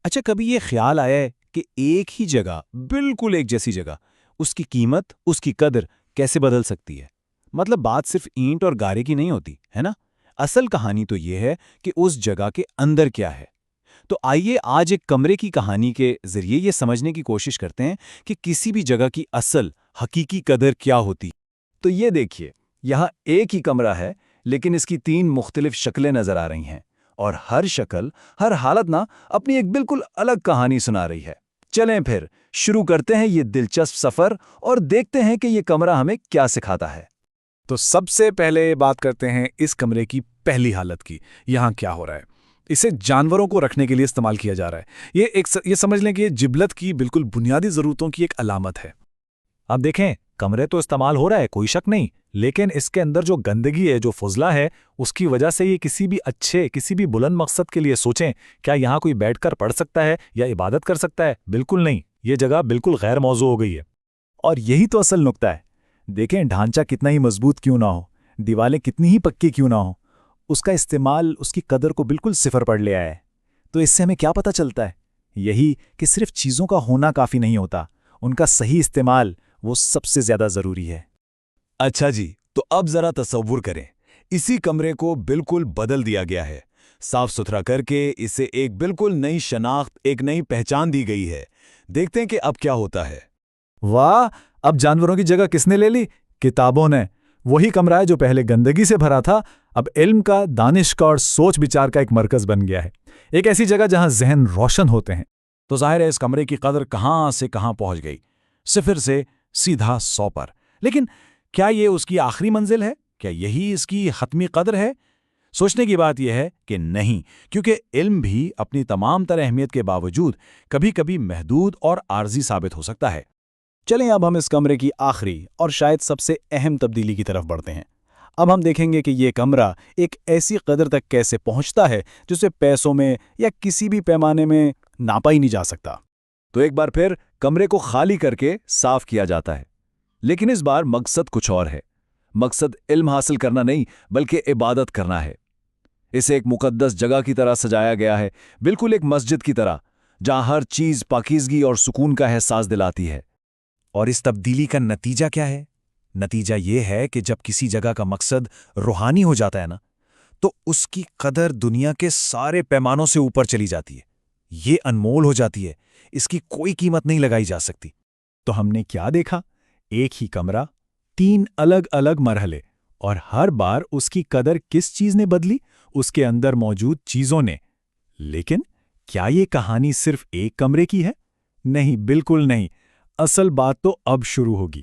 اچھا، کبھی یہ خیال آیا ہے کہ ایک ہی جگہ، بالکل ایک جیسی جگہ، اس کی قیمت، اس کی قدر کیسے بدل سکتی ہے؟ مطلب بات صرف اینٹ اور گارے کی نہیں ہوتی ہے نا؟ اصل کہانی تو یہ ہے کہ اس جگہ کے اندر کیا ہے۔ تو آئیے آج ایک کمرے کی کہانی کے ذریعے یہ سمجھنے کی کوشش کرتے ہیں کہ کسی بھی جگہ کی اصل حقیقی قدر کیا ہوتی۔ تو یہ دیکھیے، یہاں ایک ہی کمرہ ہے، لیکن اس کی 3 مختلف شکلیں نظر آ رہی ہیں، اور ہر شکل، ہر حالت اپنی ایک بالکل الگ کہانی سنا رہی ہے۔ چلیں پھر شروع کرتے ہیں یہ دلچسپ سفر اور دیکھتے ہیں کہ یہ کمرہ ہمیں کیا سکھاتا ہے۔ تو سب سے پہلے بات کرتے ہیں اس کمرے کی پہلی حالت کی۔ یہاں کیا ہو رہا ہے؟ اسے جانوروں کو رکھنے کے لیے استعمال کیا جا رہا ہے۔ یہ سمجھ لیں کہ یہ جبلت کی بالکل بنیادی ضرورتوں کی ایک علامت ہے۔ اب دیکھیں، کمرے تو استعمال ہو رہا ہے، کوئی شک نہیں، لیکن اس کے اندر جو گندگی ہے، جو فضلہ ہے، اس کی وجہ سے یہ کسی بھی بلند مقصد کے لیے سوچیں، کیا یہاں کوئی بیٹھ کر پڑھ سکتا ہے یا عبادت کر سکتا ہے؟ بالکل نہیں، یہ جگہ بالکل غیر موزوں ہو گئی ہے۔ اور یہی تو اصل نقطہ ہے۔ دیکھیں، ڈھانچہ کتنا ہی مضبوط کیوں نہ ہو، دیوالیں کتنی ہی پکی کیوں نہ ہو، اس کا استعمال اس کی قدر کو بالکل صفر پر لے آیا ہے۔ تو اس سے ہمیں کیا پتہ چلتا ہے؟ یہی کہ صرف چیزوں کا ہونا کافی نہیں ہوتا، ان کا صحیح استعمال وہ سب سے زیادہ ضروری ہے۔ اچھا جی، تو اب ذرا تصور کریں، اسی کمرے کو بالکل بدل دیا گیا ہے، صاف ستھرا کر کے اسے ایک بالکل نئی شناخت، ایک نئی پہچان دی گئی ہے۔ دیکھتے ہیں کہ اب کیا ہوتا ہے۔ واہ، اب جانوروں کی جگہ کس نے لے لی؟ کتابوں نے۔ وہی کمرہ ہے جو پہلے گندگی سے بھرا تھا، اب علم کا، دانش کا اور سوچ بچار کا ایک مرکز بن گیا ہے، ایک ایسی جگہ جہاں ذہن روشن ہوتے ہیں۔ تو ظاہر ہے اس کمرے کی قدر کہاں سے کہاں پہنچ گئی، 0 سے سیدھا 100 پر۔ لیکن کیا یہ اس کی آخری منزل ہے؟ کیا یہی اس کی حتمی قدر ہے؟ سوچنے کی بات یہ ہے کہ نہیں، کیونکہ علم بھی اپنی تمام تر اہمیت کے باوجود کبھی کبھی محدود اور عارضی ثابت ہو سکتا ہے۔ چلیں اب ہم اس کمرے کی آخری اور شاید سب سے اہم تبدیلی کی طرف بڑھتے ہیں۔ اب ہم دیکھیں گے کہ یہ کمرہ ایک ایسی قدر تک کیسے پہنچتا ہے جسے پیسوں میں یا کسی بھی پیمانے میں ناپا ہی نہیں جا سکتا۔ تو ایک بار پھر کمرے کو خالی کر کے صاف کیا جاتا ہے، لیکن اس بار مقصد کچھ اور ہے۔ مقصد علم حاصل کرنا نہیں، بلکہ عبادت کرنا ہے۔ اسے ایک مقدس جگہ کی طرح سجایا گیا ہے، بالکل ایک مسجد کی طرح، جہاں ہر چیز پاکیزگی اور سکون کا احساس دلاتی ہے۔ اور اس تبدیلی کا نتیجہ کیا ہے؟ نتیجہ یہ ہے کہ جب کسی جگہ کا مقصد روحانی ہو جاتا ہے نا، تو اس کی قدر دنیا کے سارے پیمانوں سے اوپر چلی جاتی ہے، یہ انمول ہو جاتی ہے، اس کی کوئی قیمت نہیں لگائی جا سکتی۔ تو ہم نے کیا دیکھا؟ ایک ہی کمرہ، 3 الگ الگ مرحلے، اور ہر بار اس کی قدر کس چیز نے بدلی؟ اس کے اندر موجود چیزوں نے۔ لیکن کیا یہ کہانی صرف ایک کمرے کی ہے؟ نہیں، بالکل نہیں۔ اصل بات تو اب شروع ہوگی۔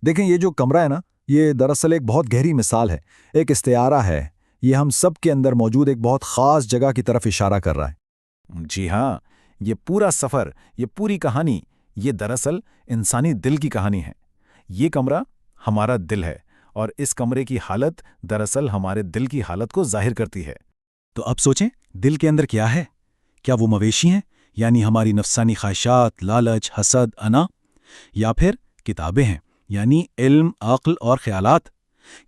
دیکھیں، یہ جو کمرہ ہے نا، یہ دراصل ایک بہت گہری مثال ہے، ایک استعارہ ہے۔ یہ ہم سب کے اندر موجود ایک بہت خاص جگہ کی طرف اشارہ کر رہا ہے۔ جی ہاں، یہ پورا سفر، یہ پوری کہانی، یہ دراصل انسانی دل کی کہانی ہے۔ یہ کمرہ ہمارا دل ہے، اور اس کمرے کی حالت دراصل ہمارے دل کی حالت کو ظاہر کرتی ہے۔ تو اب سوچیں، دل کے اندر کیا ہے؟ کیا وہ مویشی ہیں، یعنی ہماری نفسانی خواہشات، لالچ، حسد، انا؟ یا پھر کتابیں ہیں، یعنی علم، عقل اور خیالات؟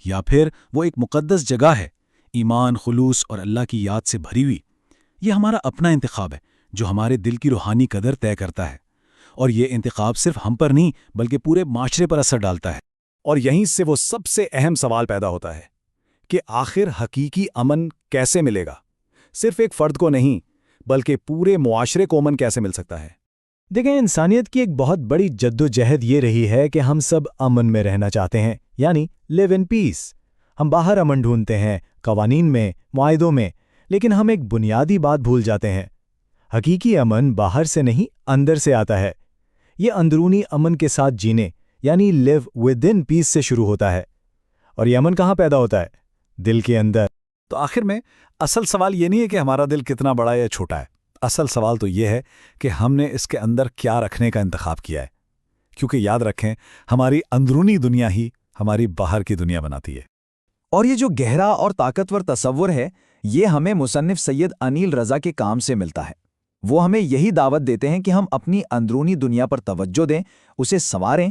یا پھر وہ ایک مقدس جگہ ہے، ایمان، خلوص اور اللہ کی یاد سے بھری ہوئی؟ یہ ہمارا اپنا انتخاب ہے جو ہمارے دل کی روحانی قدر طے کرتا ہے، اور یہ انتخاب صرف ہم پر نہیں بلکہ پورے معاشرے پر اثر ڈالتا ہے۔ اور یہیں سے وہ سب سے اہم سوال پیدا ہوتا ہے کہ آخر حقیقی امن کیسے ملے گا؟ صرف ایک فرد کو نہیں، بلکہ پورے معاشرے کو امن کیسے مل سکتا ہے؟ دیکھیں، انسانیت کی ایک بہت بڑی جدوجہد یہ رہی ہے کہ ہم سب امن میں رہنا چاہتے ہیں، یعنی لیو ان پیس۔ ہم باہر امن ڈھونڈتے ہیں، قوانین میں، معاہدوں میں، لیکن ہم ایک بنیادی بات بھول جاتے ہیں۔ حقیقی امن باہر سے نہیں، اندر سے آتا ہے۔ یہ اندرونی امن کے ساتھ جینے، یعنی لیو ود ان پیس سے شروع ہوتا ہے۔ اور یہ امن کہاں پیدا ہوتا ہے؟ دل کے اندر۔ تو آخر میں اصل سوال یہ نہیں ہے کہ ہمارا دل کتنا بڑا یا چھوٹا ہے، اصل سوال تو یہ ہے کہ ہم نے اس کے اندر کیا رکھنے کا انتخاب کیا ہے، کیونکہ یاد رکھیں، ہماری اندرونی دنیا ہی ہماری باہر کی دنیا بناتی ہے۔ اور یہ جو گہرا اور طاقتور تصور ہے، یہ ہمیں مصنف سید انیل رضا کے کام سے ملتا ہے۔ وہ ہمیں یہی دعوت دیتے ہیں کہ ہم اپنی اندرونی دنیا پر توجہ دیں، اسے سنواریں